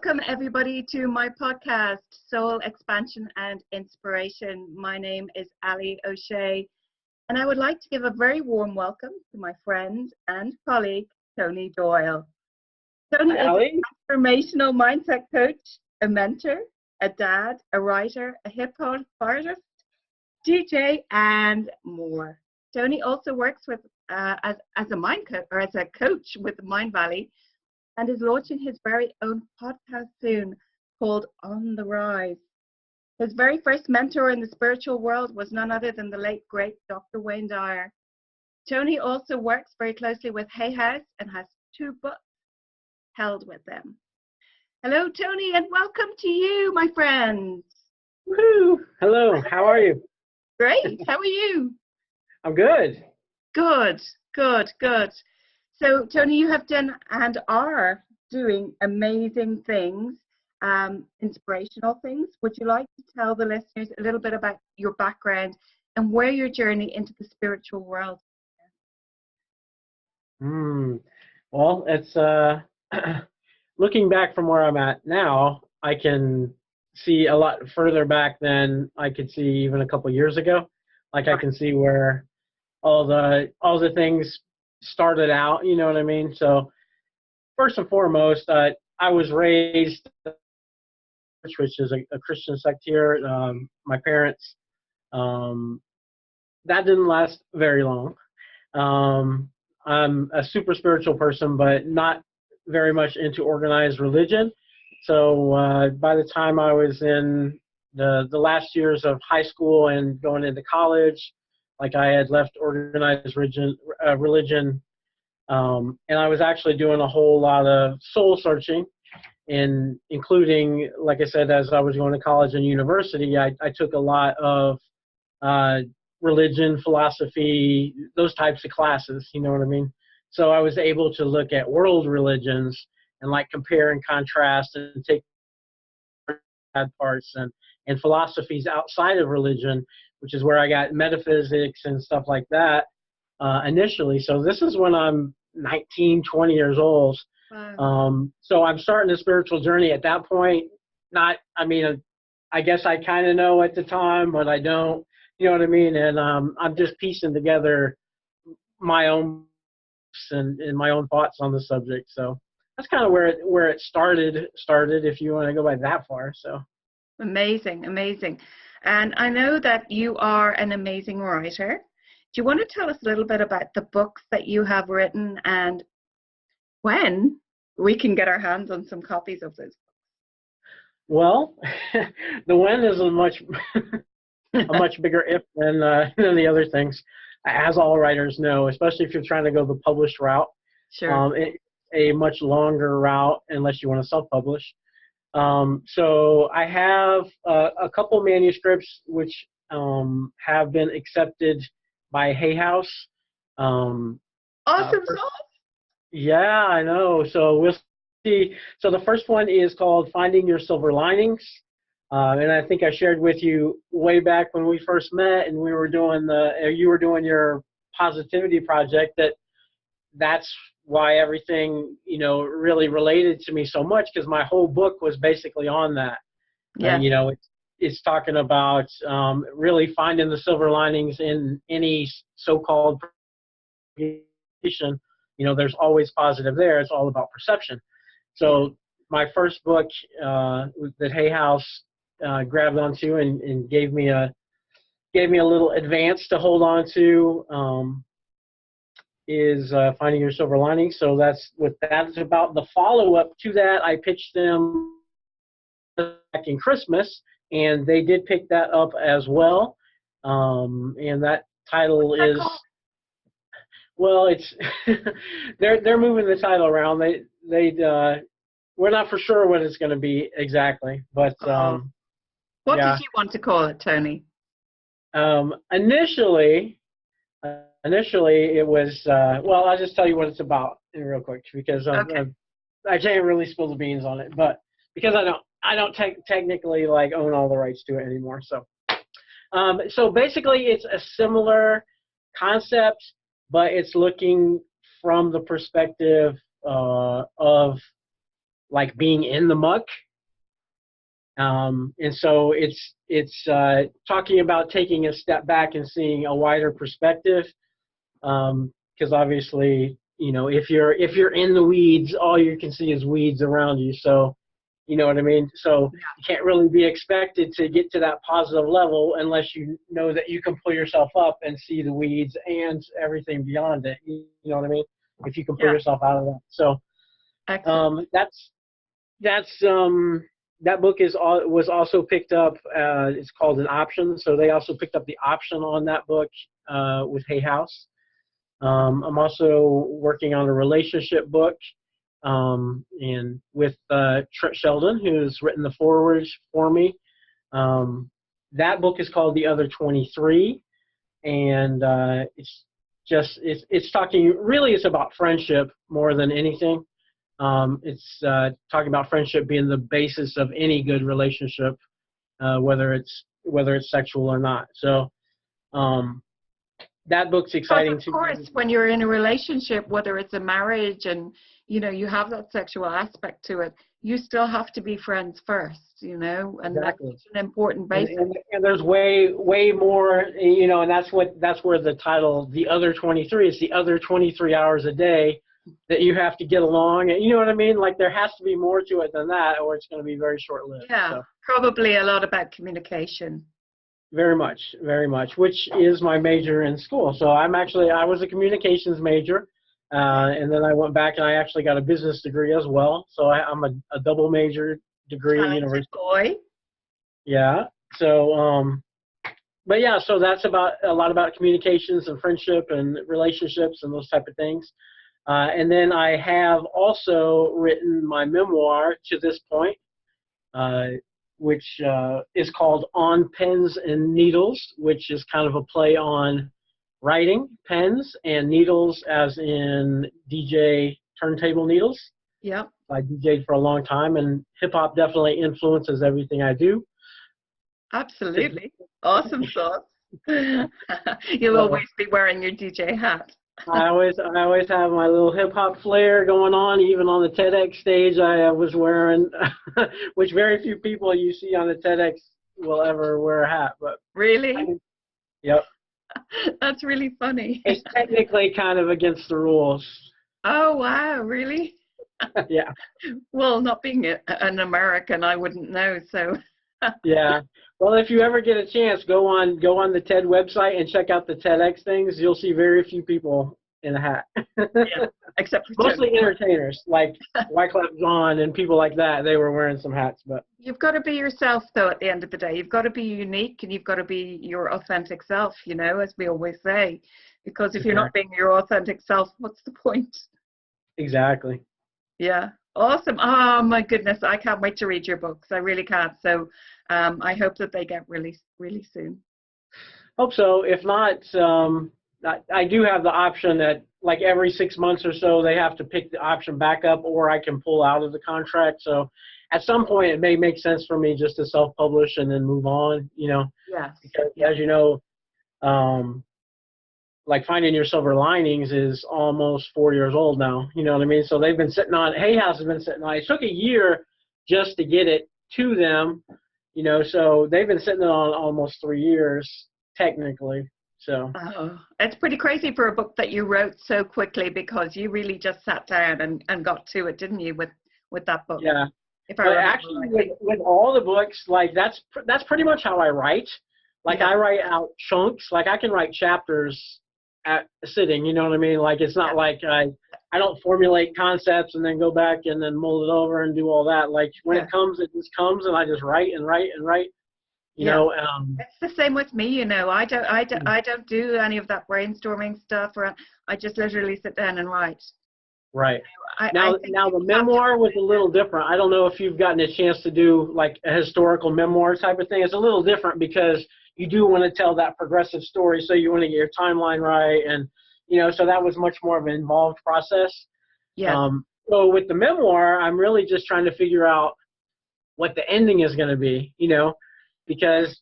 Welcome everybody to my podcast, Soul Expansion and Inspiration. My name is Allie O'Shea, and I would like to give a very warm welcome to my friend and colleague, Tony Doyle. Tony is a transformational mindset coach, a mentor, a dad, a writer, a hip hop artist, DJ, and more. Tony also works with as a coach with MindValley, and is launching his very own podcast soon called On the Rise. His very first mentor in the spiritual world was none other than the late, great Dr. Wayne Dyer. Tony also works very closely with Hay House and has 2 books held with them. Hello, Tony, and welcome to you, my friend. Woohoo! Hello, how are you? Great, how are you? I'm good. Good. So, Tony, you have done and are doing amazing things, inspirational things. Would you like to tell the listeners a little bit about your background and where your journey into the spiritual world? Well, it's looking back from where I'm at now, I can see a lot further back than I could see even a couple years ago. Like I can see where all the things started out, you know what I mean? So first and foremost, I was raised, which is a Christian sect here. My parents, that didn't last very long. I'm a super spiritual person, but not very much into organized religion. So by the time I was in the last years of high school and going into college, like I had left organized religion, and I was actually doing a whole lot of soul searching, and including, like I said, as I was going to college and university, I took a lot of religion, philosophy, those types of classes, you know what I mean? So I was able to look at world religions and like compare and contrast and take bad parts and philosophies outside of religion, which is where I got metaphysics and stuff like that initially. So this is when I'm 19, 20 years old. Wow. So I'm starting a spiritual journey at that point. I guess I kind of know at the time, but I don't, you know what I mean? And I'm just piecing together my own and my own thoughts on the subject. So that's kind of where it started, if you want to go back that far. So amazing. And I know that you are an amazing writer. Do you want to tell us a little bit about the books that you have written and when we can get our hands on some copies of those books? Well, the when is a much bigger if than the other things, as all writers know, especially if you're trying to go the published route. Sure. It's a much longer route unless you want to self-publish. So I have a couple manuscripts which have been accepted by Hay House. Awesome sauce. Yeah, I know. So we'll see. So the first one is called Finding Your Silver Linings. And I think I shared with you way back when we first met and we were doing you were doing your positivity project, that's why everything, really related to me so much, because my whole book was basically on that. Yeah. It's talking about really finding the silver linings in any so-called situation. There's always positive there. It's all about perception. So my first book that Hay House grabbed onto and gave me a little advance to hold on to is Finding Your Silver Lining. So that's what that's about. The follow-up to that, I pitched them back in Christmas, and they did pick that up as well. And that title is, well, it's they're moving the title around. We're not for sure what it's going to be exactly, but what did you want to call it, Tony? Initially, it was, well, I'll just tell you what it's about real quick, because I can't really spill the beans on it, but because I don't technically like own all the rights to it anymore. So basically it's a similar concept, but it's looking from the perspective of like being in the muck. And so it's talking about taking a step back and seeing a wider perspective. Because obviously, you know, if you're in the weeds, all you can see is weeds around you. So, you know what I mean? So you can't really be expected to get to that positive level unless you know that you can pull yourself up and see the weeds and everything beyond it. You know what I mean? If you can pull yourself out of that. So that book was also picked up. It's called An Option. So they also picked up the option on that book with Hay House. I'm also working on a relationship book, and with Trent Sheldon, who's written the forewords for me. That book is called The Other 23, and it's talking, really it's about friendship more than anything. It's talking about friendship being the basis of any good relationship, whether it's sexual or not. So that book's exciting too. Of course, when you're in a relationship, whether it's a marriage and, you know, you have that sexual aspect to it, you still have to be friends first, you know, and exactly. That's an important basis. And there's way more, you know, and that's where the title, The Other 23, is the other 23 hours a day that you have to get along. And you know what I mean? Like, there has to be more to it than that, or it's going to be very short-lived. Yeah, so. Probably a lot about communication. Very much, which is my major in school. So I was a communications major, and then I went back and I actually got a business degree as well. So I'm a double major degree at university. Boy. Yeah. So, but yeah, so that's a lot about communications and friendship and relationships and those type of things. And then I have also written my memoir to this point, which is called On Pens and Needles, which is kind of a play on writing, pens, and needles as in DJ turntable needles. Yep. I DJ'd for a long time, and hip-hop definitely influences everything I do. Absolutely. Awesome sauce. You'll always be wearing your DJ hat. I always have my little hip hop flair going on. Even on the TEDx stage, I was wearing, which very few people you see on the TEDx will ever wear a hat. But really, yep, that's really funny. It's technically kind of against the rules. Oh wow, really? Yeah. Well, not being an American, I wouldn't know. So. Yeah. Well, if you ever get a chance, go on the TED website and check out the TEDx things. You'll see very few people in a hat. Yeah, except for mostly entertainers like Wyclef Jean and people like that. They were wearing some hats, but you've got to be yourself, though. At the end of the day, you've got to be unique and you've got to be your authentic self. You know, as we always say, because if you're not being your authentic self, what's the point? Exactly. Yeah. Awesome. Oh, my goodness. I can't wait to read your books. I really can't. So I hope that they get released really soon. Hope so. If not, I do have the option that, like, every 6 months or so, they have to pick the option back up, or I can pull out of the contract. So at some point, it may make sense for me just to self-publish and then move on, you know. Yes. Because, as you know, like, Finding Your Silver Linings is almost 4 years old now. You know what I mean? So they've been sitting on, Hay House has been sitting on. It took a year just to get it to them, you know, so they've been sitting on almost 3 years, technically. So it's pretty crazy for a book that you wrote so quickly, because you really just sat down and got to it, didn't you, with that book? Yeah. If I actually, with all the books, like, that's pretty much how I write. Like, I write out chunks. Like, I can write chapters at sitting, you know what I mean? Like, it's not like I don't formulate concepts and then go back and then mold it over and do all that. Like, when it comes, it just comes, and I just write and write and write. You know, it's the same with me. You know, I don't do any of that brainstorming stuff, or I just literally sit down and write. Right. Now the memoir was a little different. I don't know if you've gotten a chance to do like a historical memoir type of thing. It's a little different because you do want to tell that progressive story, so you want to get your timeline right, and you know, so that was much more of an involved process. Yeah. So with the memoir, I'm really just trying to figure out what the ending is going to be, you know, because,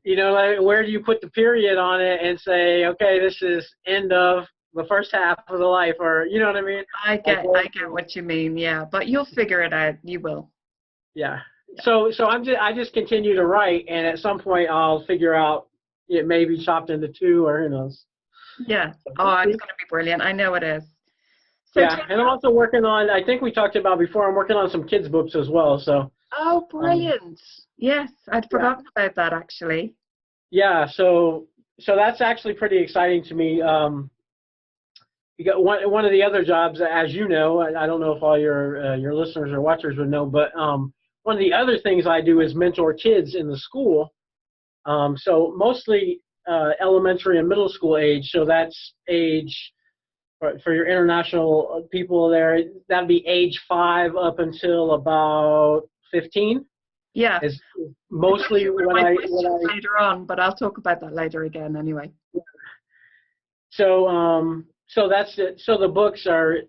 you know, like, where do you put the period on it and say, okay, this is end of, the first half of the life, or you know what I mean? I get what you mean. Yeah, but you'll figure it out. You will. Yeah. So I just continue to write, and at some point I'll figure out it may be chopped into two, or who knows. Yeah. Oh, it's going to be brilliant. I know it is. So yeah, and I'm also working on, I think we talked about before, I'm working on some kids' books as well. So. Oh, brilliant. Yes, I'd forgotten about that, actually. Yeah, so that's actually pretty exciting to me. You got one of the other jobs, as you know, I don't know if all your listeners or watchers would know, but one of the other things I do is mentor kids in the school. So mostly elementary and middle school age. So that's age, for your international people there, that'd be age 5 up until about 15. Yeah. Is mostly what I later on, but I'll talk about that later again anyway. So that's it. So the books are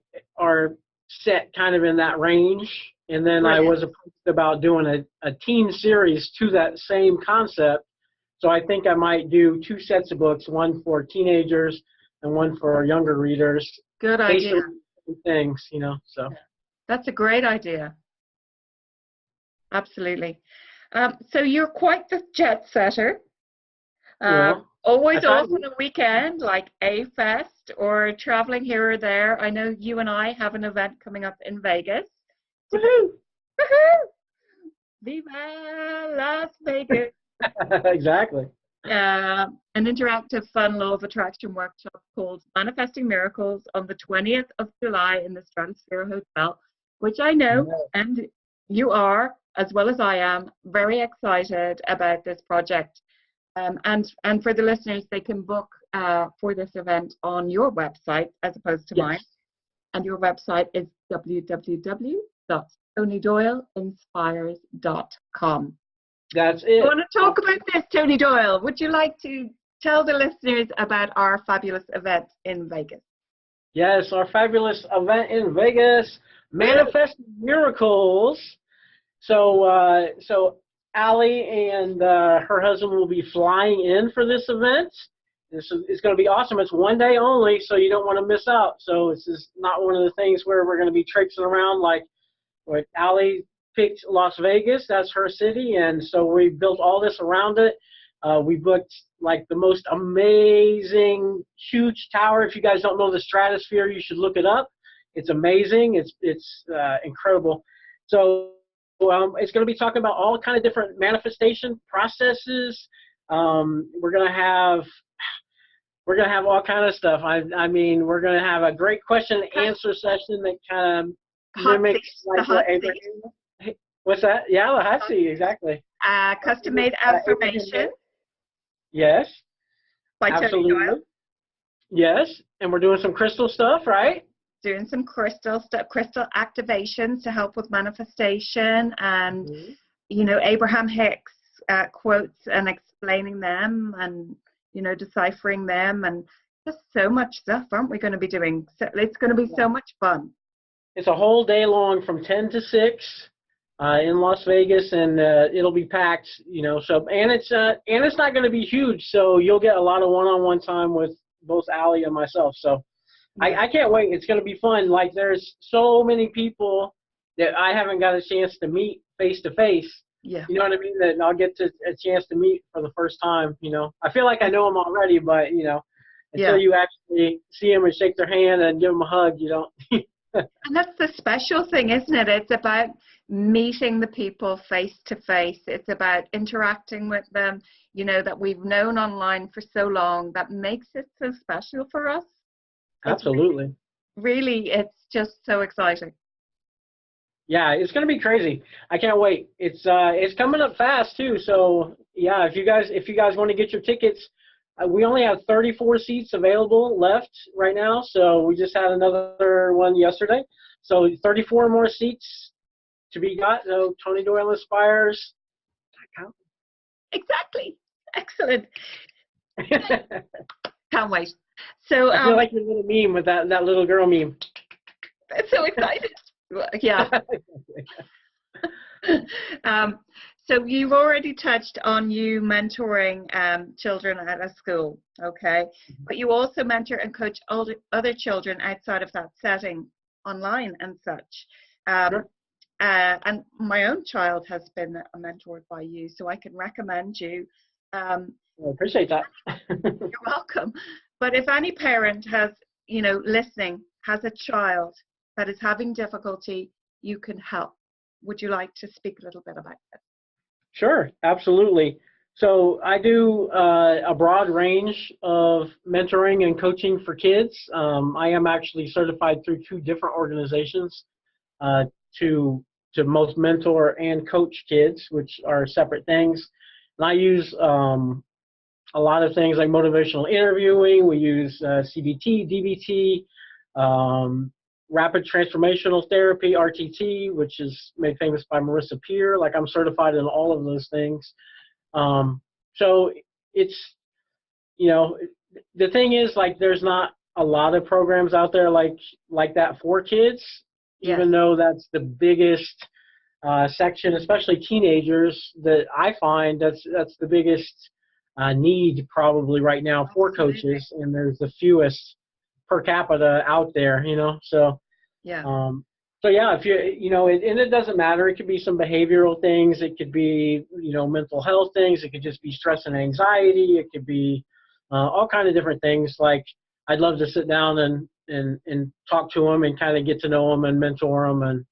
set kind of in that range, and then I was approached about doing a teen series to that same concept. So I think I might do 2 sets of books, one for teenagers and one for younger readers. Good idea. Things, you know. So that's a great idea. Absolutely. So you're quite the jet setter. Always off on a weekend, like a fest or traveling here or there. I know you and I have an event coming up in Vegas. Woohoo! Woohoo! Viva Las Vegas! Exactly. An interactive fun law of attraction workshop called Manifesting Miracles on the 20th of July in the Stratosphere Hotel, which I know, and you are, as well as I am, very excited about this project. And for the listeners, they can book for this event on your website as opposed to mine. And your website is www.tonydoyleinspires.com. That's it. I want to talk about this, Tony Doyle. Would you like to tell the listeners about our fabulous event in Vegas? Yes, our fabulous event in Vegas, Manifesting Miracles. So Allie and her husband will be flying in for this event. It's going to be awesome. It's one day only, so you don't want to miss out. So this is not one of the things where we're going to be traipsing around like Allie picked Las Vegas. That's her city, and so we built all this around it. We booked like the most amazing, huge tower. If you guys don't know the Stratosphere, you should look it up. It's amazing. It's incredible. So it's going to be talking about all kind of different manifestation processes. We're going to have all kind of stuff. I mean, we're going to have a great question and answer session that kind of mimics like what Abraham. What's that? Yeah, the hot seat, exactly. Custom-made affirmation. Yes. By Tony Doyle. Yes, and we're doing some crystal stuff, right? Doing some crystal activations to help with manifestation, and you know, Abraham Hicks quotes and explaining them, and you know, deciphering them, and just so much stuff, aren't we going to be doing? So it's going to be so much fun. It's a whole day long from 10 to 6 in Las Vegas, and it'll be packed, you know. So and it's not going to be huge, so you'll get a lot of one-on-one time with both Allie and myself. So I can't wait. It's going to be fun. Like, there's so many people that I haven't got a chance to meet face to face. Yeah. You know what I mean? That I'll get a chance to meet for the first time. You know, I feel like I know them already, but you know, until you actually see them and shake their hand and give them a hug, you don't. And that's the special thing, isn't it? It's about meeting the people face to face. It's about interacting with them, you know, that we've known online for so long. That makes it so special for us. Absolutely. Really, it's just so exciting. Yeah, it's going to be crazy. I can't wait. It's coming up fast too. So yeah, if you guys want to get your tickets, we only have 34 seats available left right now. So we just had another one yesterday. So 34 more seats to be got. So Tony Doyle Inspires. Exactly. Excellent. Can't wait. So I feel like your little meme with that little girl meme. I'm so excited. Yeah. So you've already touched on you mentoring children at a school, okay? But you also mentor and coach other children outside of that setting, online and such. Sure. And my own child has been mentored by you, so I can recommend you. I appreciate that. You're welcome. But if any parent has, listening, has a child that is having difficulty, you can help. Would you like to speak a little bit about that? Sure, absolutely. So I do a broad range of mentoring and coaching for kids. I am actually certified through 2 different organizations uh, to both mentor and coach kids, which are separate things. And I use a lot of things like motivational interviewing. We use CBT, DBT, rapid transformational therapy, RTT, which is made famous by Marissa Peer. Like, I'm certified in all of those things. So it's, the thing is, like, there's not a lot of programs out there like that for kids, Yes. even though that's the biggest section, especially teenagers, that I find that's the biggest need probably right now for coaches, and there's the fewest per capita out there, so yeah. So yeah, if and it doesn't matter. It could be some behavioral things. It could be, mental health things. It could just be stress and anxiety. It could be all kind of different things. Like, I'd love to sit down and talk to them and kind of get to know them and mentor them and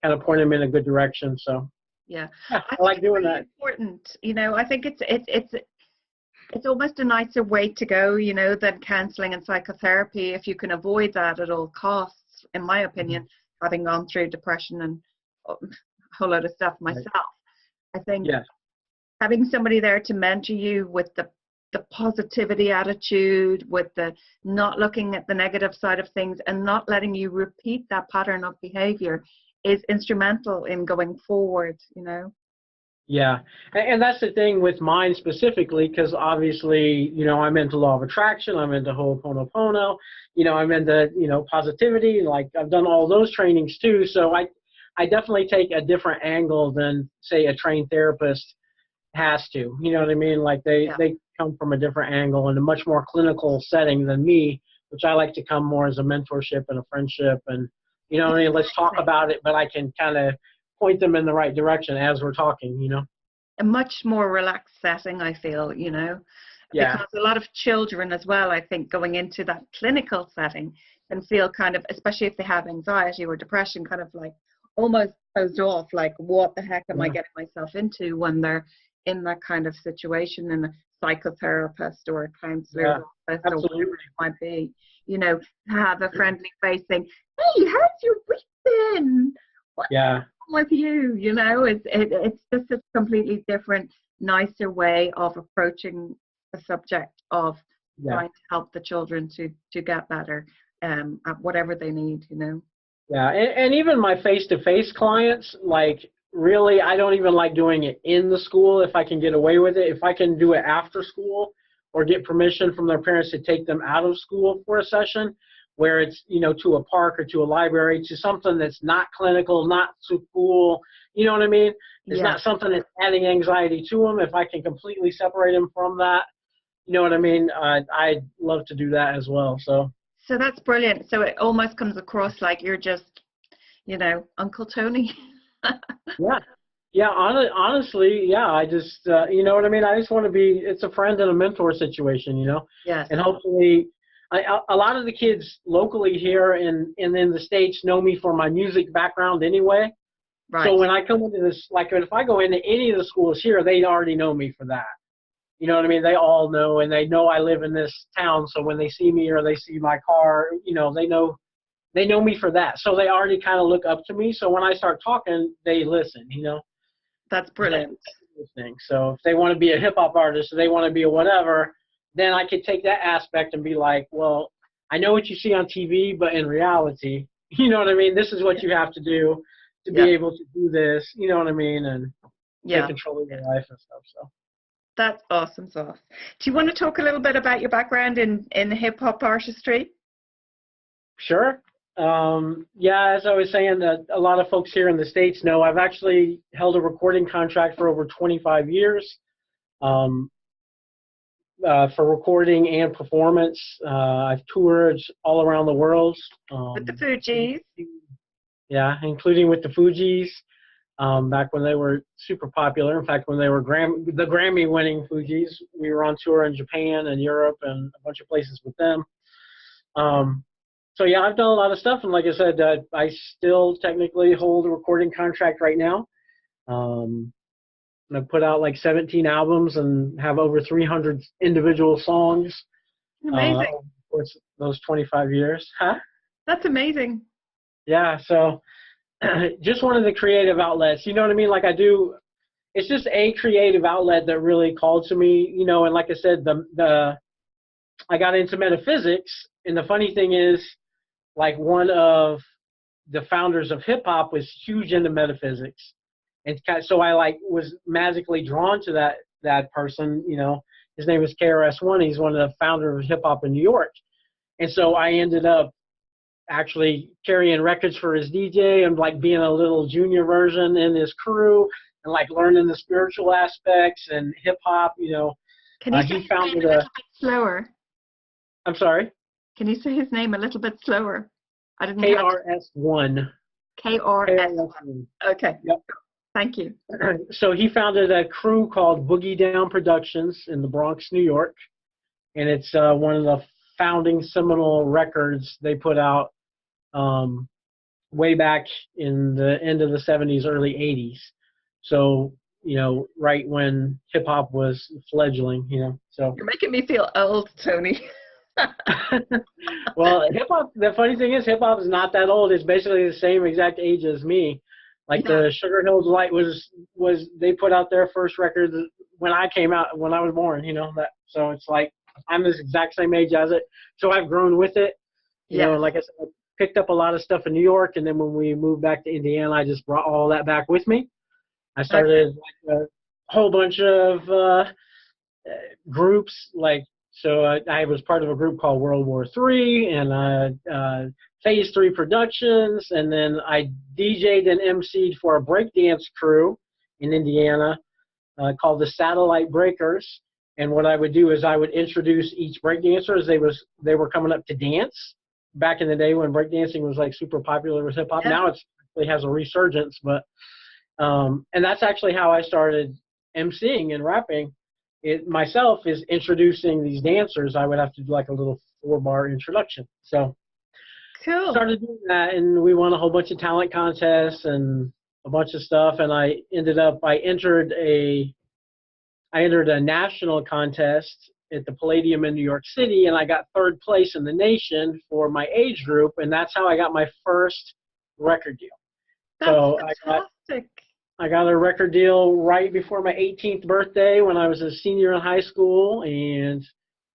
kind of point them in a good direction. So yeah, I like doing really that. Important. I think it's almost a nicer way to go, than counseling and psychotherapy, if you can avoid that at all costs, in my opinion, having gone through depression and a whole lot of stuff myself. I think having somebody there to mentor you with the positivity attitude, with the not looking at the negative side of things and not letting you repeat that pattern of behavior is instrumental in going forward, Yeah, and that's the thing with mine specifically, because obviously, I'm into law of attraction, I'm into Ho'oponopono, I'm into, positivity, like I've done all those trainings too, so I definitely take a different angle than, say, a trained therapist has to, you know what I mean? Like they come from a different angle and a much more clinical setting than me, which I like to come more as a mentorship and a friendship, and, let's talk about it, but I can kind of point them in the right direction as we're talking, A much more relaxed setting, I feel, because a lot of children as well, I think, going into that clinical setting can feel kind of, especially if they have anxiety or depression, kind of like almost closed off, like, what the heck am I getting myself into, when they're in that kind of situation, and a psychotherapist or a counselor or whatever it might be, have a friendly face saying, hey, how's your week been? With you, it's just a completely different, nicer way of approaching the subject of trying to help the children to get better at whatever they need, Yeah, and even my face-to-face clients, like, really, I don't even like doing it in the school if I can get away with it. If I can do it after school or get permission from their parents to take them out of school for a session, where it's, to a park or to a library, to something that's not clinical, not so cool, you know what I mean? It's not something that's adding anxiety to them. If I can completely separate them from that, you know what I mean? I'd love to do that as well. So that's brilliant. So it almost comes across like you're just, Uncle Tony. Honestly, I just, you know what I mean? I just want to be, it's a friend and a mentor situation, Yes. And hopefully, a lot of the kids locally here and in the States know me for my music background anyway. Right. So when I come into this, like, if I go into any of the schools here, they already know me for that. You know what I mean? They all know, and they know I live in this town. So when they see me or they see my car, they know me for that. So they already kind of look up to me. So when I start talking, they listen, That's brilliant. So if they want to be a hip hop artist or they want to be a whatever, then I could take that aspect and be like, well, I know what you see on TV, but in reality, you know what I mean? This is what you have to do to be able to do this, you know what I mean? And take control of your life and stuff. So that's awesome sauce. Do you want to talk a little bit about your background in hip hop artistry? Sure. Yeah, as I was saying, a lot of folks here in the States know I've actually held a recording contract for over 25 years um, for recording and performance. I've toured all around the world. With the Fugees. Yeah, including with the Fugees. Back when they were super popular. In fact, when they were the Grammy-winning Fugees, we were on tour in Japan and Europe and a bunch of places with them. So yeah, I've done a lot of stuff, and like I said, I still technically hold a recording contract right now. I've put out like 17 albums and have over 300 individual songs. Amazing. Of course, those 25 years. Huh? That's amazing. Yeah, so just one of the creative outlets, you know what I mean? Like I do, it's just a creative outlet that really called to me, you know, and like I said, I got into metaphysics, and the funny thing is, like one of the founders of hip hop was huge into metaphysics. And so I like was magically drawn to that person, you know. His name is KRS-One. He's one of the founders of hip hop in New York. And so I ended up actually carrying records for his DJ and like being a little junior version in his crew and like learning the spiritual aspects and hip hop, you know. Can you say his name a little bit slower? I'm sorry? Can you say his name a little bit slower? I didn't KRS-One. KRS-One. Okay. Yep. Thank you. So he founded a crew called Boogie Down Productions in the Bronx, New York. And it's one of the founding seminal records they put out way back in the end of the 70s, early 80s. So, you know, right when hip hop was fledgling, you know. So you're making me feel old, Tony. Well, hip hop, the funny thing is hip hop is not that old. It's basically the same exact age as me. Like the Sugar Hill Delight was they put out their first record when I came out, when I was born, you know, that. So it's like I'm this exact same age as it. So I've grown with it. You know, and like I said, I picked up a lot of stuff in New York, and then when we moved back to Indiana, I just brought all that back with me. I started like a whole bunch of groups, like, so I was part of a group called World War III and Phase 3 Productions, and then I DJ'd and MC'd for a breakdance crew in Indiana called the Satellite Breakers. And what I would do is I would introduce each breakdancer as they were coming up to dance. Back in the day when breakdancing was like super popular with hip hop. Now it has a resurgence, but and that's actually how I started MCing and rapping. It myself is introducing these dancers. I would have to do like a little 4-bar introduction. So cool. Started doing that, and we won a whole bunch of talent contests and a bunch of stuff. And I entered a national contest at the Palladium in New York City, and I got 3rd place in the nation for my age group, and that's how I got my first record deal. That's fantastic. I got a record deal right before my 18th birthday when I was a senior in high school, and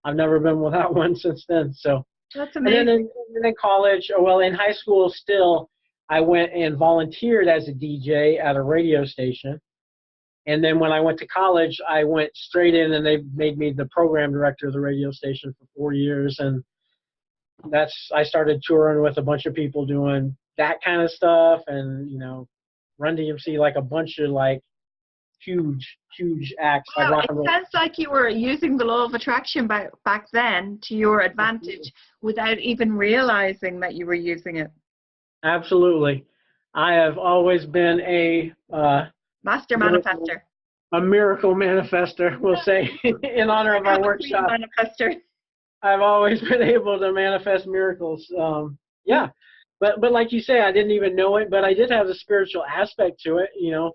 I've never been without one since then. So that's amazing. And then in college, well, in high school still, I went and volunteered as a DJ at a radio station. And then when I went to college, I went straight in, and they made me the program director of the radio station for 4 years. And I started touring with a bunch of people doing that kind of stuff, and, you know, Run DMC, like a bunch of like huge acts. Wow, like it sounds like you were using the law of attraction back then to your advantage without even realizing that you were using it. Absolutely. I have always been a master manifester. A miracle manifester, we'll say, in honor of our workshop. Manifester. I've always been able to manifest miracles. Yeah. But like you say, I didn't even know it, but I did have a spiritual aspect to it, you know.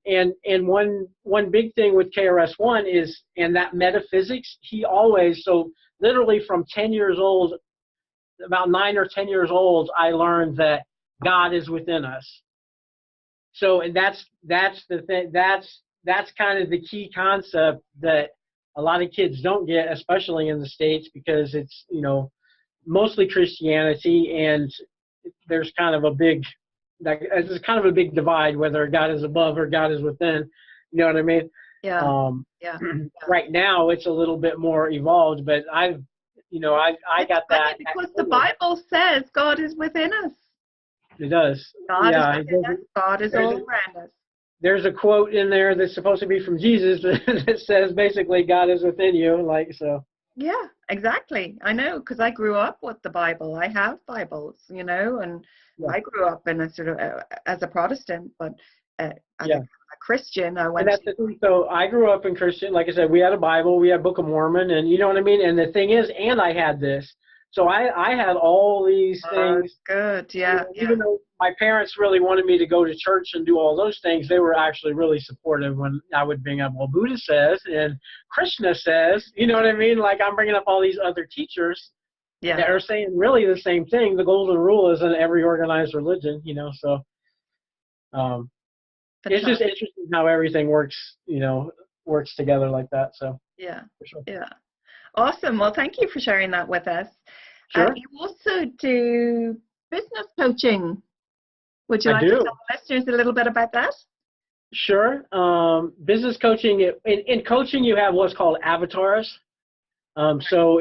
And one big thing with KRS-One is, and that metaphysics, he always, so literally from 10 years old, about 9 or 10 years old, I learned that God is within us. So, and that's the thing, that's kind of the key concept that a lot of kids don't get, especially in the States, because it's, you know, mostly Christianity, and there's kind of a big divide whether God is above or God is within. You know what I mean? Yeah. Right now it's a little bit more evolved, but I got that. Because the Bible says God is within us. It does. God is within us. God is all around us. There's a quote in there that's supposed to be from Jesus that says basically God is within you, like so. Yeah, exactly. I know, because I grew up with the Bible. I have Bibles, and I grew up in a sort of as a Protestant, but as a Christian, I went. And that's the thing. So I grew up in Christian. Like I said, we had a Bible, we had Book of Mormon, and you know what I mean. And the thing is, and I had this. So I had all these things. Good, yeah. Even though my parents really wanted me to go to church and do all those things, they were actually really supportive when I would bring up, well, Buddha says and Krishna says, you know what I mean? Like I'm bringing up all these other teachers that are saying really the same thing. The golden rule is in every organized religion, so it's just interesting how everything works, works together like that. So yeah, for sure. Yeah. Awesome. Well, thank you for sharing that with us. Sure. You also do business coaching. Would you like to tell the listeners a little bit about that? Sure. Business coaching, in coaching, you have what's called avatars. So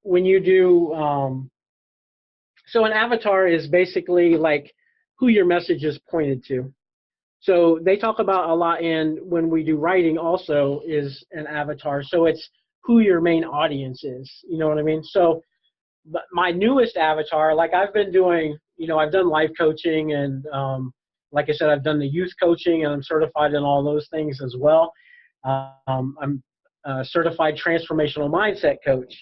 when you do, so an avatar is basically like who your message is pointed to. So they talk about a lot when we do writing also is an avatar. So it's who your main audience is. You know what I mean? So but my newest avatar, like I've been doing, I've done life coaching and like I said, I've done the youth coaching and I'm certified in all those things as well. I'm a certified transformational mindset coach.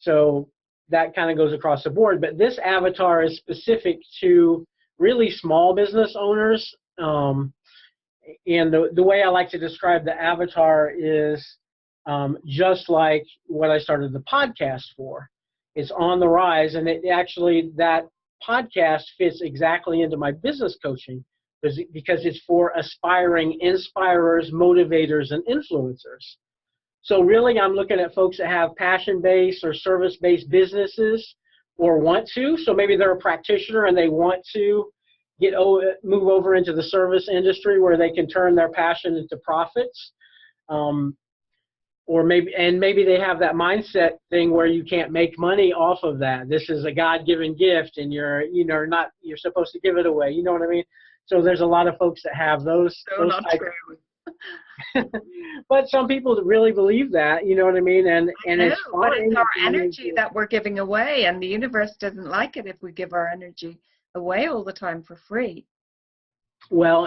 So that kind of goes across the board. But this avatar is specific to really small business owners. And the way I like to describe the avatar is just like what I started the podcast for. It's on the rise, and that podcast fits exactly into my business coaching because it's for aspiring inspirers, motivators, and influencers. So really, I'm looking at folks that have passion-based or service-based businesses or want to. So maybe they're a practitioner and they want to move over into the service industry where they can turn their passion into profits. Or maybe they have that mindset thing where you can't make money off of that. This is a God-given gift, and you're supposed to give it away. You know what I mean? So there's a lot of folks that have those. Not true. But some people really believe that. You know what I mean? And it's fine. But it's our energy that we're giving away, and the universe doesn't like it if we give our energy away all the time for free. Well,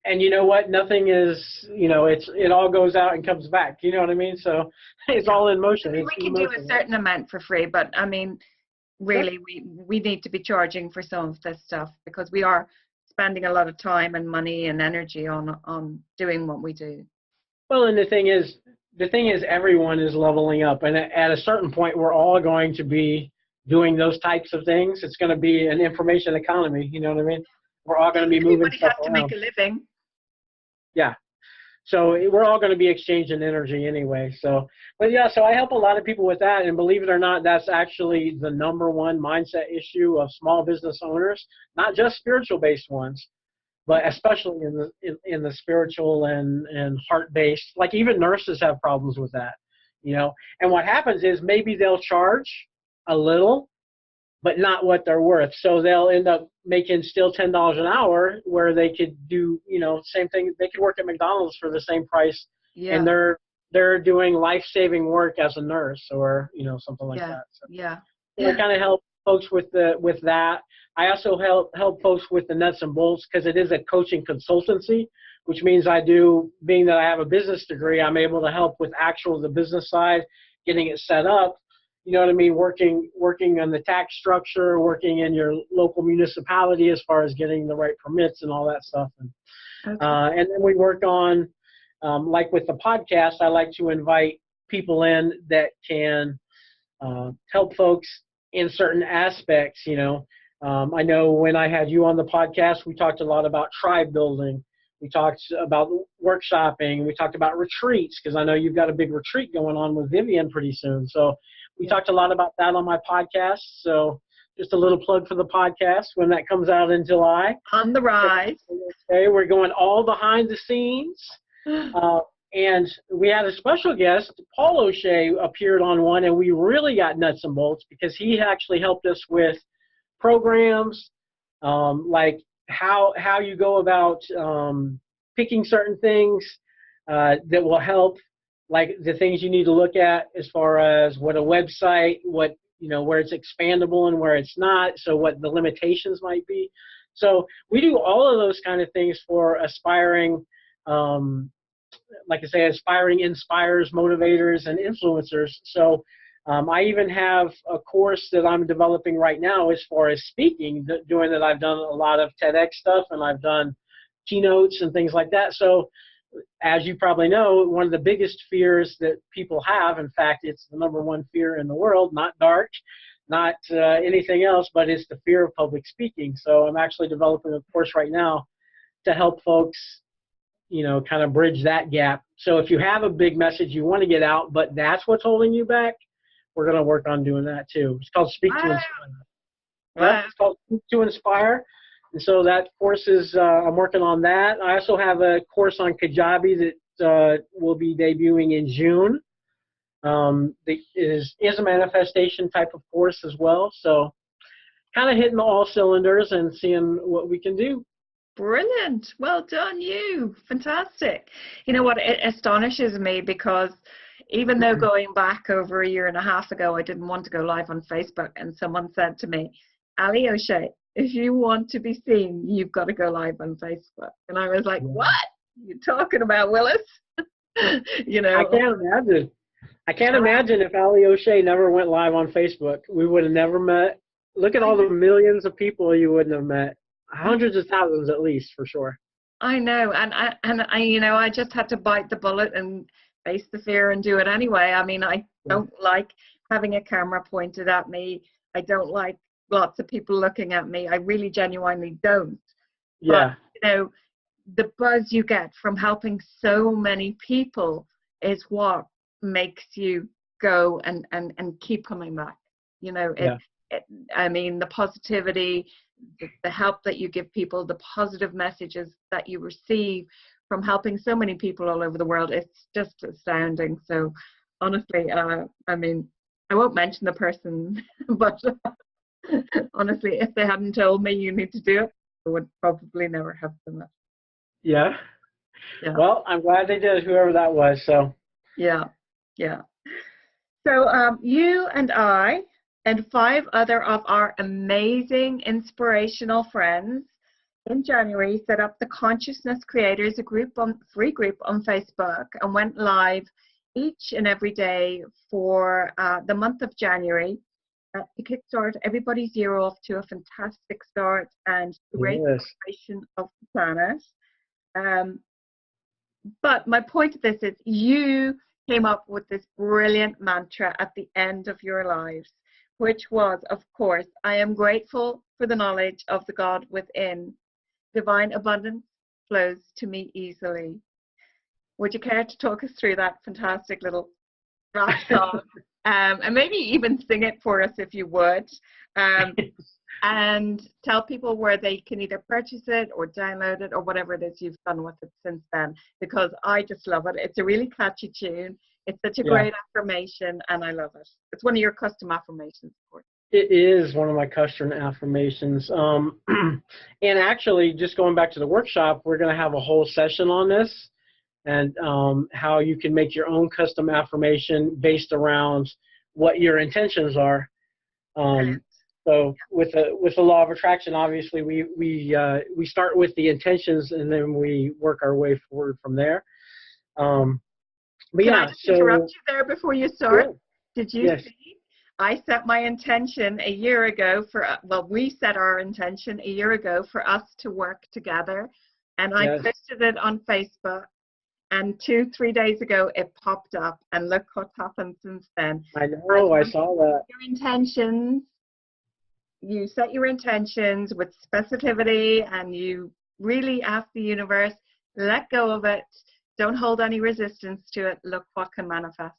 and you know what? Nothing is, it all goes out and comes back. You know what I mean? So it's all in motion. We can do a certain amount for free, but I mean, really, we need to be charging for some of this stuff because we are spending a lot of time and money and energy on doing what we do. Well, and the thing is everyone is leveling up, and at a certain point, we're all going to be doing those types of things. It's going to be an information economy. You know what I mean? We're all going to be moving stuff around. Everybody has to make a living. Yeah. So we're all going to be exchanging energy anyway. So I help a lot of people with that. And believe it or not, that's actually the number one mindset issue of small business owners, not just spiritual-based ones, but especially in the spiritual and heart-based. Like even nurses have problems with that, And what happens is maybe they'll charge a little, but not what they're worth. So they'll end up making still $10 an hour where they could do, same thing. They could work at McDonald's for the same price. Yeah. And they're doing life-saving work as a nurse or, something like that. So, I kind of help folks with that. I also help folks with the nuts and bolts because it is a coaching consultancy, which means being that I have a business degree, I'm able to help with the business side, getting it set up. You know what I mean? Working on the tax structure, working in your local municipality as far as getting the right permits and all that stuff. And then we work on, like with the podcast, I like to invite people in that can help folks in certain aspects. I know when I had you on the podcast, we talked a lot about tribe building. We talked about workshopping. We talked about retreats because I know you've got a big retreat going on with Vivian pretty soon. So we talked a lot about that on my podcast. So just a little plug for the podcast when that comes out in July. On the rise. Okay, we're going all behind the scenes. And we had a special guest, Paul O'Shea, appeared on one, and we really got nuts and bolts because he actually helped us with programs, like how you go about picking certain things that will help, like the things you need to look at as far as what a website, what, where it's expandable and where it's not, so what the limitations might be. So we do all of those kind of things for aspiring, like I say, aspiring inspires, motivators, and influencers. So I even have a course that I'm developing right now as far as speaking, doing that. I've done a lot of TEDx stuff, and I've done keynotes and things like that. So as you probably know, one of the biggest fears that people have, in fact, it's the #1 fear in the world, not dark, not anything else, but it's the fear of public speaking. So I'm actually developing a course right now to help folks, kind of bridge that gap. So if you have a big message you want to get out, but that's what's holding you back, we're going to work on doing that too. It's called Speak to Inspire. Wow. It's called Speak to Inspire. And so that course is, I'm working on that. I also have a course on Kajabi that will be debuting in June. It is a manifestation type of course as well. So kind of hitting all cylinders and seeing what we can do. Brilliant. Well done, you. Fantastic. You know what? It astonishes me because even though going back over a year and a half ago, I didn't want to go live on Facebook, and someone said to me, Allie O'Shea, if you want to be seen, you've got to go live on Facebook. And I was like, what are you talking about, Willis? I can't imagine. I can't imagine if Allie O'Shea never went live on Facebook. We would have never met. Look at all the millions of people you wouldn't have met. Hundreds of thousands at least, for sure. I know. And I just had to bite the bullet and face the fear and do it anyway. I mean, I don't like having a camera pointed at me. I don't like lots of people looking at me. I really genuinely don't. Yeah. But, the buzz you get from helping so many people is what makes you go and keep coming back. I mean, the positivity, the help that you give people, the positive messages that you receive from helping so many people all over the world, it's just astounding. So honestly, I mean, I won't mention the person, but honestly, if they hadn't told me you need to do it, I would probably never have done that. Yeah. Well, I'm glad they did, whoever that was. So yeah. So you and I and 5 other of our amazing inspirational friends in January set up the Consciousness Creators, a free group on Facebook, and went live each and every day for the month of January to kickstart everybody's year off to a fantastic start and great celebration of the planet. But my point of this is you came up with this brilliant mantra at the end of your lives, which was, of course, I am grateful for the knowledge of the God within. Divine abundance flows to me easily. Would you care to talk us through that fantastic little rap song? And maybe even sing it for us if you would. And tell people where they can either purchase it or download it or whatever it is you've done with it since then, because I just love it. It's a really catchy tune. It's such a great affirmation, and I love it. It's one of your custom affirmations, of course. It is one of my custom affirmations. And actually, just going back to the workshop, we're going to have a whole session on this and how you can make your own custom affirmation based around what your intentions are. So with the law of attraction, obviously, we start with the intentions and then we work our way forward from there. Can I just interrupt you there before you start? Sure. Did you see? I set my intention a year ago we set our intention a year ago for us to work together, and I posted it on Facebook, and 2-3 days ago it popped up, and look what's happened since then. I know, I saw that. Your intentions, you set your intentions with specificity, and you really ask the universe, let go of it, don't hold any resistance to it, look what can manifest.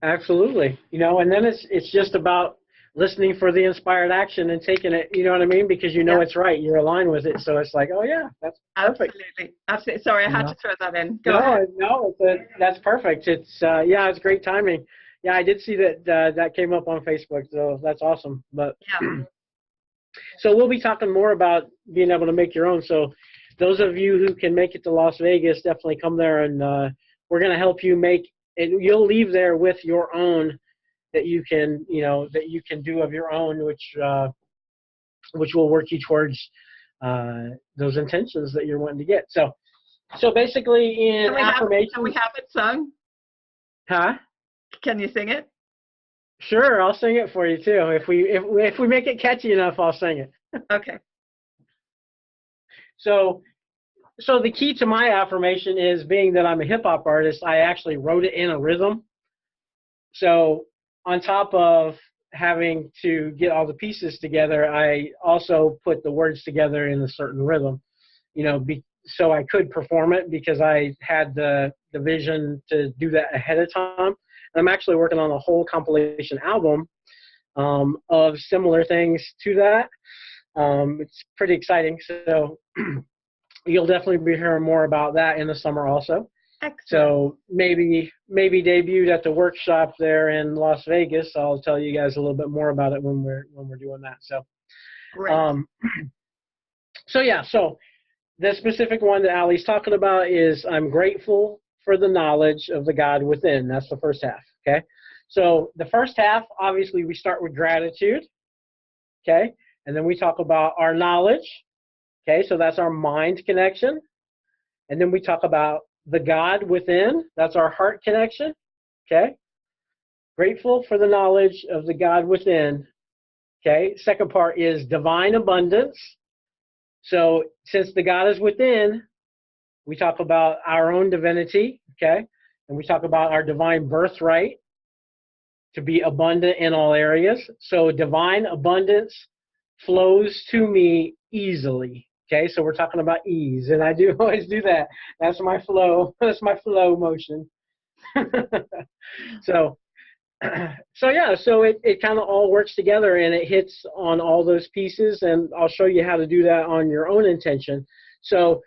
Absolutely. And then it's just about listening for the inspired action and taking it, you know what I mean? Because you know Yeah. it's right. You're aligned with it. So it's like, oh, yeah, that's perfect. Absolutely. Absolutely. Sorry, I You had know? to throw that in. Go ahead. No, that's perfect. It's, yeah, it's great timing. Yeah, I did see that that came up on Facebook, so that's awesome. But Yeah. so we'll be talking more about being able to make your own. So those of you who can make it to Las Vegas, definitely come there, and we're going to help you make it. You'll leave there with your own that you can, that you can do of your own, which will work you towards those intentions that you're wanting to get. So basically in affirmations. Can we have it sung? Huh? Can you sing it? Sure, I'll sing it for you too. If we make it catchy enough, I'll sing it. Okay. So the key to my affirmation is, being that I'm a hip hop artist, I actually wrote it in a rhythm. So on top of having to get all the pieces together, I also put the words together in a certain rhythm, so I could perform it, because I had the vision to do that ahead of time. I'm actually working on a whole compilation album of similar things to that. It's pretty exciting. So you'll definitely be hearing more about that in the summer also. Excellent. So maybe debuted at the workshop there in Las Vegas. I'll tell you guys a little bit more about it when we're doing that. So, Great. So the specific one that Allie's talking about is, I'm grateful for the knowledge of the God within. That's the first half, okay? So the first half, obviously, we start with gratitude, okay? And then we talk about our knowledge, okay? So that's our mind connection. And then we talk about the God within. That's our heart connection, okay? Grateful for the knowledge of the God within, okay? Second part is divine abundance. So since the God is within, we talk about our own divinity, okay? And we talk about our divine birthright to be abundant in all areas. So divine abundance flows to me easily, okay? So we're talking about ease, and I do always do that. That's my flow. That's my flow motion. So it kind of all works together, and it hits on all those pieces, and I'll show you how to do that on your own intention. So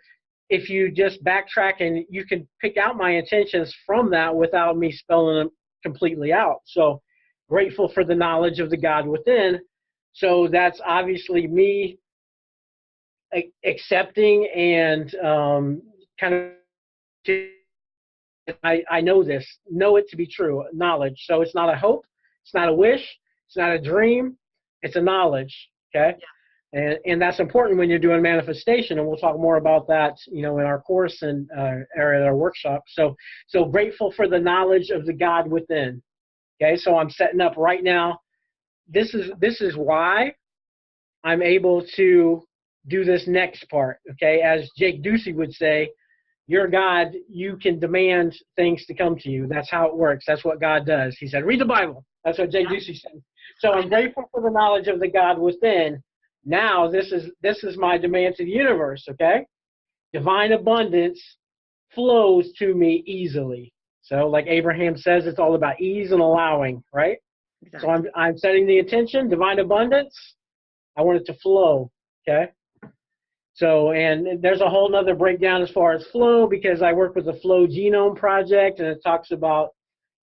if you just backtrack, and you can pick out my intentions from that without me spelling them completely out. So grateful for the knowledge of the God within. So that's obviously me accepting and kind of, I know it to be true, knowledge. So it's not a hope, it's not a wish, it's not a dream, it's a knowledge, okay? Yeah. And that's important when you're doing manifestation, and we'll talk more about that, in our course and area of our workshop. So grateful for the knowledge of the God within, okay? So I'm setting up right now. This is why I'm able to do this next part, okay? As Jake Ducey would say, you're God, you can demand things to come to you. That's how it works. That's what God does. He said, read the Bible. That's what Jake Ducey said. So I'm grateful for the knowledge of the God within. Now this is my demand to the universe, okay? Divine abundance flows to me easily. So like Abraham says, it's all about ease and allowing, right? Exactly. So I'm setting the intention, divine abundance. I want it to flow, okay? So, and there's a whole nother breakdown as far as flow, because I work with the Flow Genome Project, and it talks about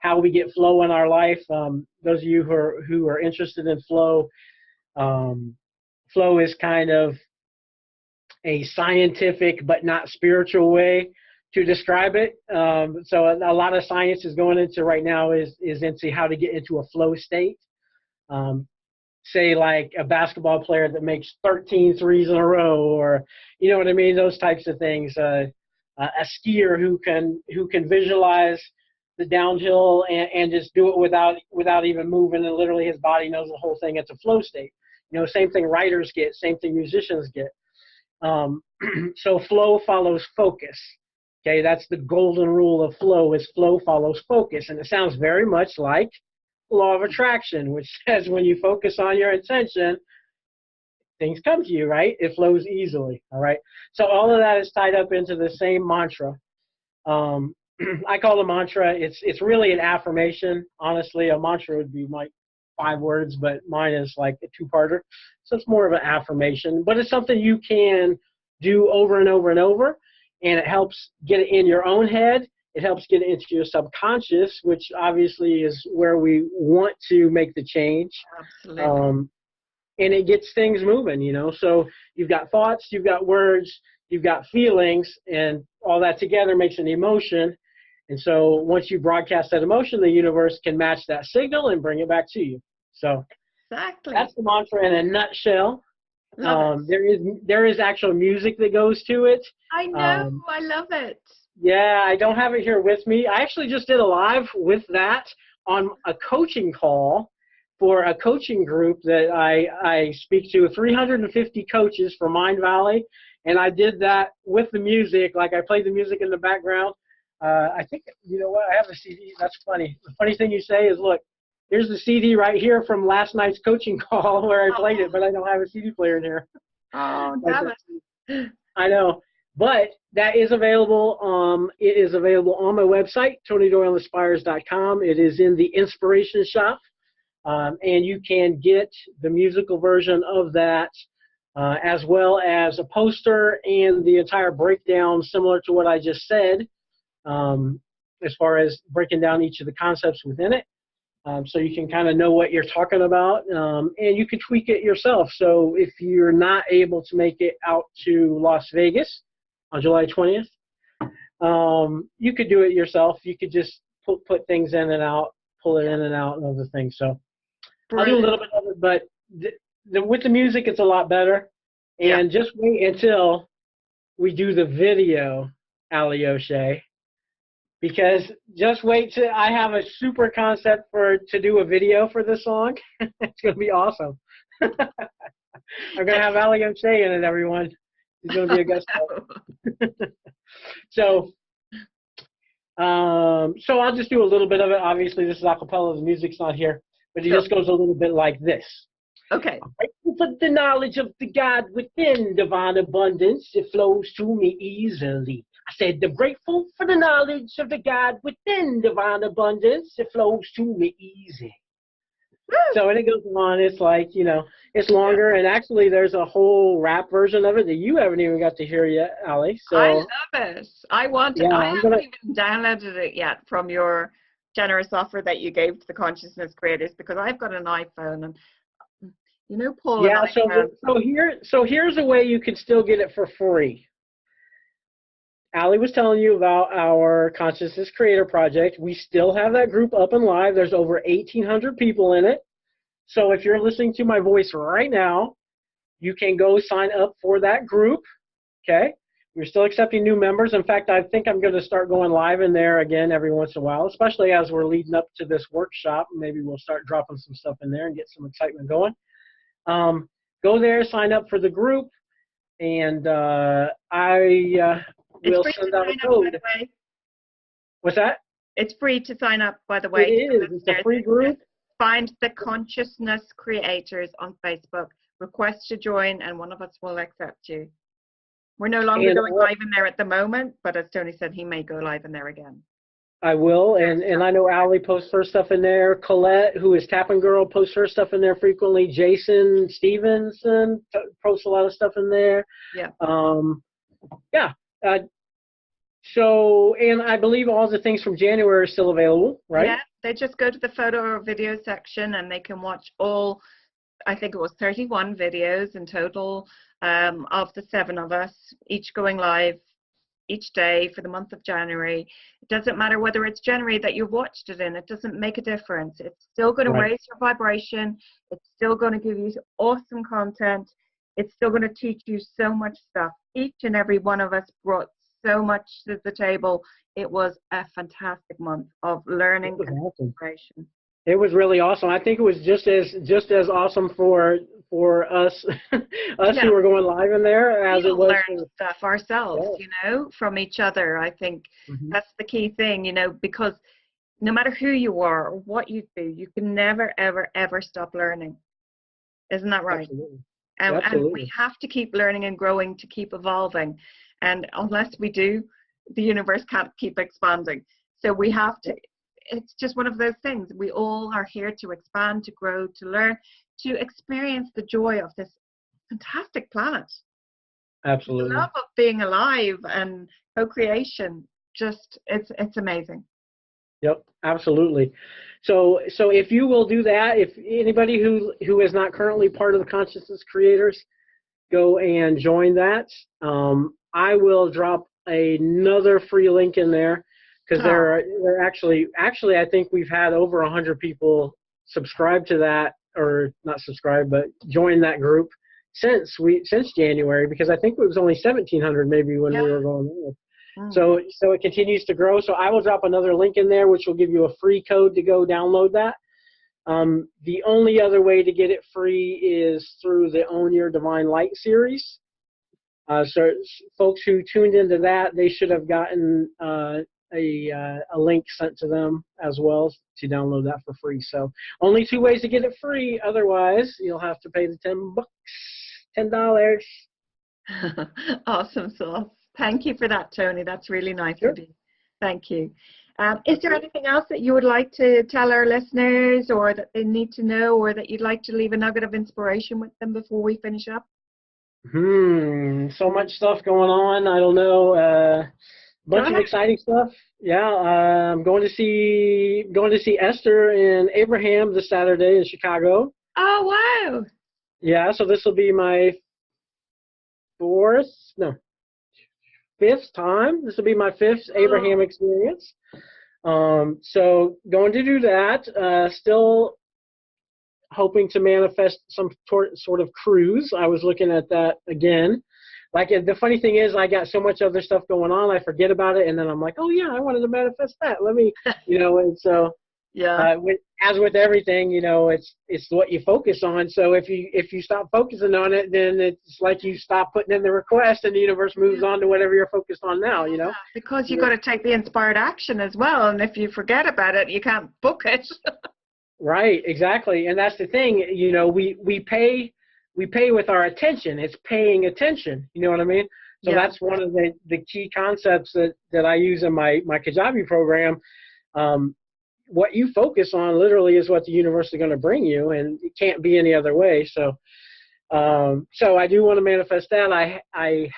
how we get flow in our life. Those of you who are interested in flow, flow is kind of a scientific but not spiritual way to describe it. So a lot of science is going into right now is into how to get into a flow state. Say like a basketball player that makes 13 threes in a row, or you know what I mean, those types of things. A skier who can visualize the downhill and just do it without even moving, and literally his body knows the whole thing. It's a flow state. Same thing writers get, same thing musicians get. So flow follows focus. Okay, that's the golden rule of flow, is flow follows focus, and it sounds very much like law of attraction, which says when you focus on your intention, things come to you, right? It flows easily, all right? So all of that is tied up into the same mantra. I call it a mantra. It's really an affirmation. Honestly, a mantra would be 5 words, but mine is like a 2-parter. So it's more of an affirmation, but it's something you can do over and over and over, and it helps get it in your own head. It helps get it into your subconscious, which obviously is where we want to make the change. Absolutely. And it gets things moving, you know. So you've got thoughts, you've got words, you've got feelings, and all that together makes an emotion. And so once you broadcast that emotion, the universe can match that signal and bring it back to you. So Exactly. that's the mantra in a nutshell. Love it. There is actual music that goes to it. I know. I love it. Yeah, I don't have it here with me. I actually just did a live with that on a coaching call for a coaching group that I speak to, 350 coaches for MindValley, and I did that with the music. Like, I played the music in the background. I think, you know what, I have a CD. That's funny. The funny thing you say is, look, here's the CD right here from last night's coaching call where I played it, but I don't have a CD player in here. Oh, damn it. I know. But that is available. It is available on my website, TonyDoyleInspires.com. It is in the Inspiration Shop. And you can get the musical version of that, as well as a poster and the entire breakdown similar to what I just said, as far as breaking down each of the concepts within it. So you can kind of know what you're talking about, and you can tweak it yourself. So if you're not able to make it out to Las Vegas on July 20th, you could do it yourself. You could just put things in and out, pull it in and out, and other things. So I'll do a little bit of it, but with the music, it's a lot better. And just wait until we do the video, Allie O'Shea, because just wait till I have a super concept to do a video for this song. It's going to be awesome. I'm going to have Allie O'Shea in it, everyone. He's going to be a guest star. So I'll just do a little bit of it. Obviously, this is a cappella. The music's not here. But it just goes a little bit like this. Okay. I'm grateful for the knowledge of the God within divine abundance. It flows to me easily. I said, I'm grateful for the knowledge of the God within divine abundance. It flows to me easy. Woo! So when it goes on, it's like, you know, it's longer. And actually, there's a whole rap version of it that you haven't even got to hear yet, Allie. So I love it. I want it. I haven't even downloaded it yet from your generous offer that you gave to the consciousness creators, because I've got an iPhone, and you know, Paul. Yeah, so here's a way you can still get it for free. Allie was telling you about our Consciousness Creator Project. We still have that group up and live. There's over 1,800 people in it. So if you're listening to my voice right now, you can go sign up for that group. Okay. We're still accepting new members. In fact, I think I'm going to start going live in there again every once in a while, especially as we're leading up to this workshop. Maybe we'll start dropping some stuff in there and get some excitement going. Go there, sign up for the group, and I will send out a code. What's that? It's free to sign up, by the way. It is. It's a free group. Find the Consciousness Creators on Facebook. Request to join, and one of us will accept you. We're no longer going live in there at the moment, but as Tony said, he may go live in there again. I will, and I know Allie posts her stuff in there. Colette, who is Tapping Girl, posts her stuff in there frequently. Jason Stevenson posts a lot of stuff in there. Yeah. So, and I believe all the things from January are still available, right? Yeah, they just go to the photo or video section, and they can watch all, I think it was 31 videos in total, of the 7 of us, each going live each day for the month of January. It doesn't matter whether it's January that you've watched it in. It doesn't make a difference. It's still going to raise your vibration. It's still going to give you awesome content. It's still going to teach you so much stuff. Each and every one of us brought so much to the table. It was a fantastic month of learning and inspiration. It was really awesome. I think it was just as awesome for us who were going live in there as it was. We learned stuff ourselves, you know, from each other. I think that's the key thing, you know, because no matter who you are or what you do, you can never, ever, ever stop learning. Isn't that right? Absolutely. And we have to keep learning and growing to keep evolving. And unless we do, the universe can't keep expanding. So we have to it's just one of those things. We all are here to expand, to grow, to learn, to experience the joy of this fantastic planet. Absolutely. The love of being alive and co-creation, just it's amazing. Yep, absolutely. So if you will do that, if anybody who is not currently part of the Consciousness Creators, go and join that. I will drop another free link in there, because they're actually I think we've had over 100 people subscribe to that, or not subscribe, but join that group since January, because I think it was only 1,700 maybe when we were going on. So it continues to grow. So I will drop another link in there, which will give you a free code to go download that. The only other way to get it free is through the Own Your Divine Light series. So folks who tuned into that, they should have gotten a link sent to them as well to download that for free. So only 2 ways to get it free. Otherwise, you'll have to pay the $10. Awesome sauce. Thank you for that, Tony. That's really nice Sure. of you. Thank you. Is there anything else that you would like to tell our listeners, or that they need to know, or that you'd like to leave a nugget of inspiration with them before we finish up? So much stuff going on. I don't know. Bunch of exciting stuff. Yeah, I'm going to see Esther and Abraham this Saturday in Chicago. Oh, wow. Yeah, so this will be my fifth time. This will be my fifth Abraham experience. So going to do that. Still hoping to manifest some sort of cruise. I was looking at that again. Like, the funny thing is, I got so much other stuff going on, I forget about it, and then I'm like, oh yeah, I wanted to manifest that. Let me, and so as with everything, it's what you focus on. So if you stop focusing on it, then it's like you stop putting in the request, and the universe moves on to whatever you're focused on now. Because you got to take the inspired action as well, and if you forget about it, you can't book it. Right, exactly, and that's the thing. We pay with our attention. It's paying attention. You know what I mean? So that's one of the key concepts that I use in my Kajabi program. What you focus on literally is what the universe is going to bring you, and it can't be any other way. So I do want to manifest that. I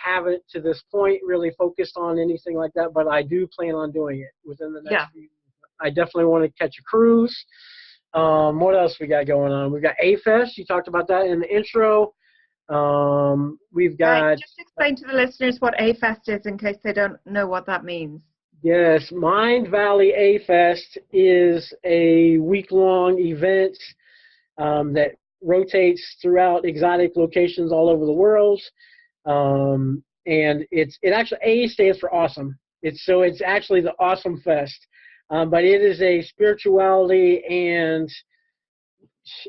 haven't to this point really focused on anything like that, but I do plan on doing it within the next few years. I definitely want to catch a cruise. What else we got going on? We've got A-Fest. You talked about that in the intro. We've got... Just explain to the listeners what A-Fest is in case they don't know what that means. Yes, MindValley A-Fest is a week-long event that rotates throughout exotic locations all over the world. And it actually, A stands for awesome. It's actually the Awesome Fest. But it is a spirituality and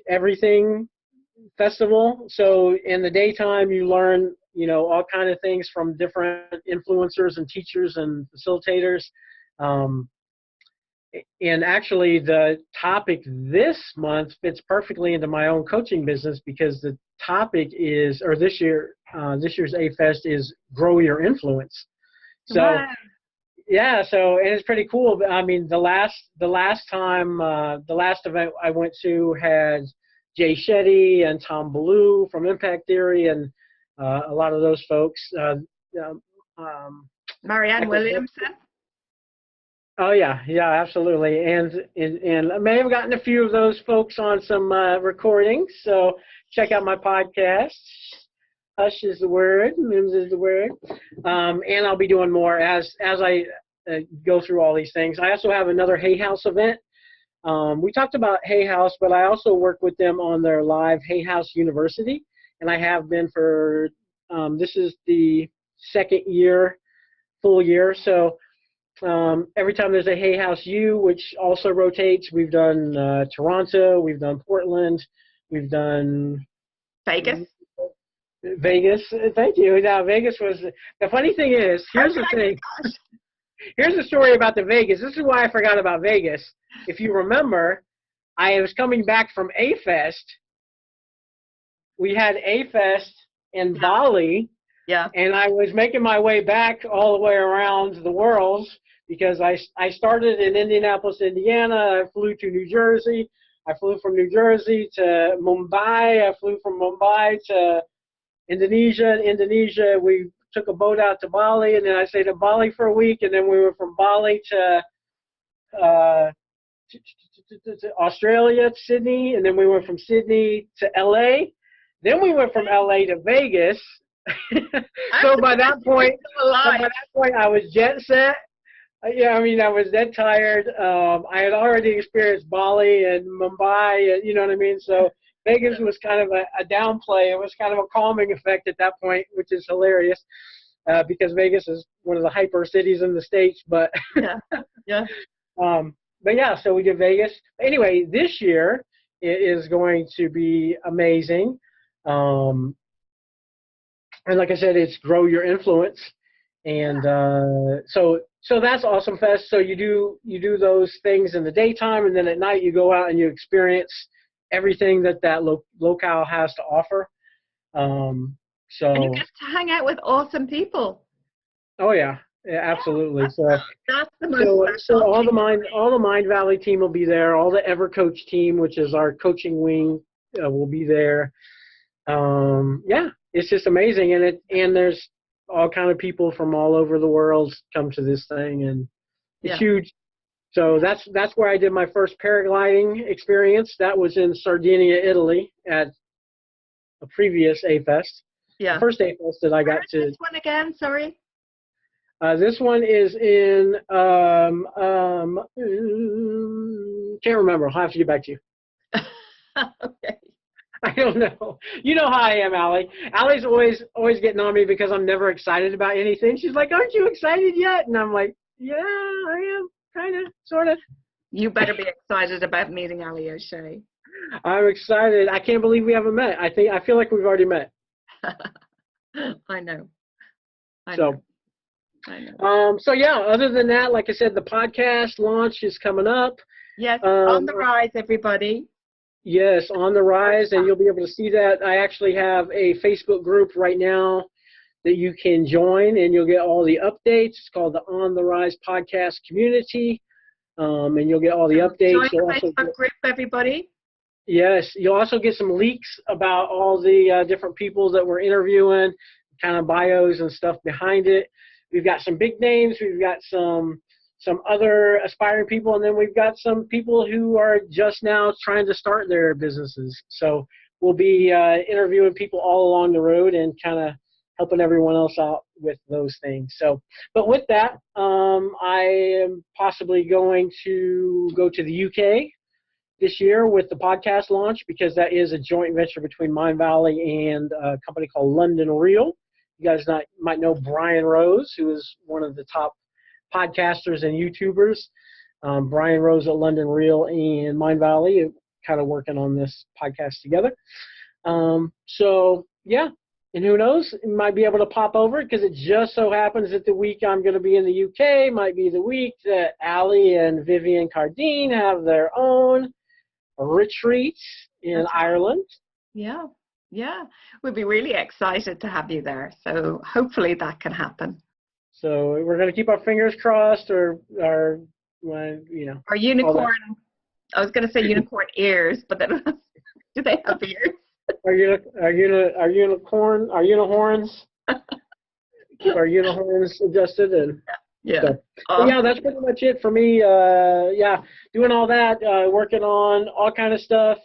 everything festival. So in the daytime, you learn, all kind of things from different influencers and teachers and facilitators. And actually, the topic this month fits perfectly into my own coaching business, because the topic is, or this year's A-Fest is grow your influence. So. Wow. Yeah, so, and it's pretty cool. I mean, the last event I went to had Jay Shetty and Tom Ballou from Impact Theory, and a lot of those folks. Marianne Williamson. Oh yeah, absolutely. And I may have gotten a few of those folks on some recordings. So check out my podcast. Hush is the word, Mims is the word, and I'll be doing more as I go through all these things. I also have another Hay House event. We talked about Hay House, but I also work with them on their live Hay House University, and I have been for this is the second full year. So every time there's a Hay House U, which also rotates, we've done Toronto, we've done Portland, we've done Vegas. Thank you. Now, Vegas was, the funny thing is, here's the thing. Here's the story about the Vegas. This is why I forgot about Vegas. If you remember, I was coming back from A-Fest. We had A-Fest in Bali. Yeah. And I was making my way back all the way around the world, because I started in Indianapolis, Indiana. I flew to New Jersey. I flew from New Jersey to Mumbai. I flew from Mumbai to Indonesia. In Indonesia, we took a boat out to Bali, and then I stayed in Bali for a week, and then we went from Bali to Australia, to Sydney, and then we went from Sydney to LA. Then we went from LA to Vegas. So by that point, I was jet set. Yeah, I mean, I was dead tired. I had already experienced Bali and Mumbai, you know what I mean? So Vegas was kind of a downplay. It was kind of a calming effect at that point, which is hilarious because Vegas is one of the hyper cities in the States. But yeah. But yeah, so we did Vegas. Anyway, this year it is going to be amazing. And like I said, it's grow your influence. And so that's Awesome Fest. So you do those things in the daytime, and then at night you go out and you experience everything that locale has to offer. And you get to hang out with awesome people. Oh yeah, absolutely. So that's the most so all the MindValley team will be there. All the EverCoach team, which is our coaching wing, will be there. Yeah, it's just amazing, and there's all kind of people from all over the world come to this thing, and it's huge. So that's where I did my first paragliding experience. That was in Sardinia, Italy, at a previous A-Fest. Yeah. The first A-Fest that I got to. Where is this one again? Sorry. This one is in can't remember. I'll have to get back to you. Okay. I don't know. You know how I am, Allie. Allie's always getting on me because I'm never excited about anything. She's like, "Aren't you excited yet?" And I'm like, "Yeah, I am, kind of, sort of." You better be excited about meeting Allie O'Shea. I'm excited. I can't believe we haven't met. I feel like we've already met. I know. I know. So yeah, other than that, like I said, the podcast launch is coming up. Yes, on the rise, everybody. Yes, on the rise, and you'll be able to see that. I actually have a Facebook group right now that you can join, and you'll get all the updates. It's called the On the Rise Podcast Community, and you'll get all the updates. Join the Facebook group, everybody. Yes, you'll also get some leaks about all the different people that we're interviewing, kind of bios and stuff behind it. We've got some big names. We've got some other aspiring people, and then we've got some people who are just now trying to start their businesses. So we'll be interviewing people all along the road and kind of helping everyone else out with those things. So, but with that, I am possibly going to go to the UK this year with the podcast launch, because that is a joint venture between MindValley and a company called London Real. You guys might know Brian Rose, who is one of the top podcasters and YouTubers. Brian Rose at London Real and MindValley, kind of working on this podcast together. So yeah, and who knows, it might be able to pop over, because it just so happens that the week I'm going to be in the UK might be the week that Allie and Vivian Cardine have their own retreat in Ireland. Yeah. We'd be really excited to have you there. So hopefully that can happen. So we're going to keep our fingers crossed, or our unicorn. I was going to say unicorn ears, but then do they have ears? Our unicorns. Keep our unicorns adjusted, and yeah, that's pretty much it for me. Doing all that, working on all kind of stuff.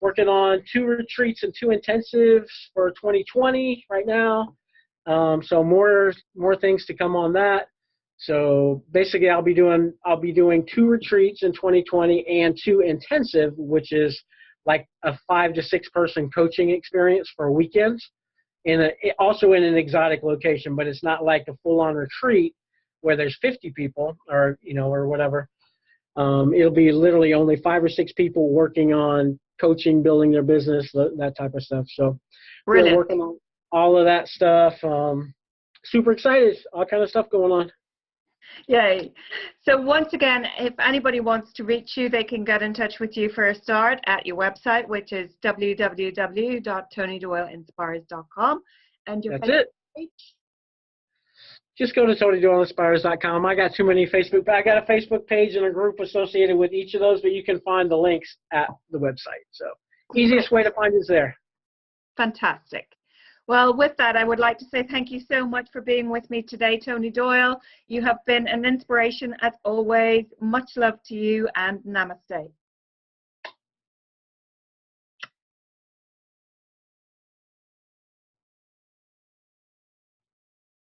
Working on 2 retreats and 2 intensives for 2020 right now. So more things to come on that. So basically, I'll be doing 2 retreats in 2020 and 2 intensive, which is like a 5 to 6 person coaching experience for a weekend, also in an exotic location. But it's not like a full on retreat where there's 50 people or whatever. It'll be literally only 5 or 6 people working on coaching, building their business, that type of stuff. So we're working on all of that stuff. Super excited. All kind of stuff going on. Yay. So once again, if anybody wants to reach you, they can get in touch with you for a start at your website, which is www.tonydoyleinspires.com. And your That's it. page? just go to TonyDoyleInspires.com. I got too many Facebook, I got a Facebook page and a group associated with each of those, but you can find the links at the website. So easiest way to find is there. Fantastic. Well, with that, I would like to say thank you so much for being with me today, Tony Doyle. You have been an inspiration as always. Much love to you, and namaste.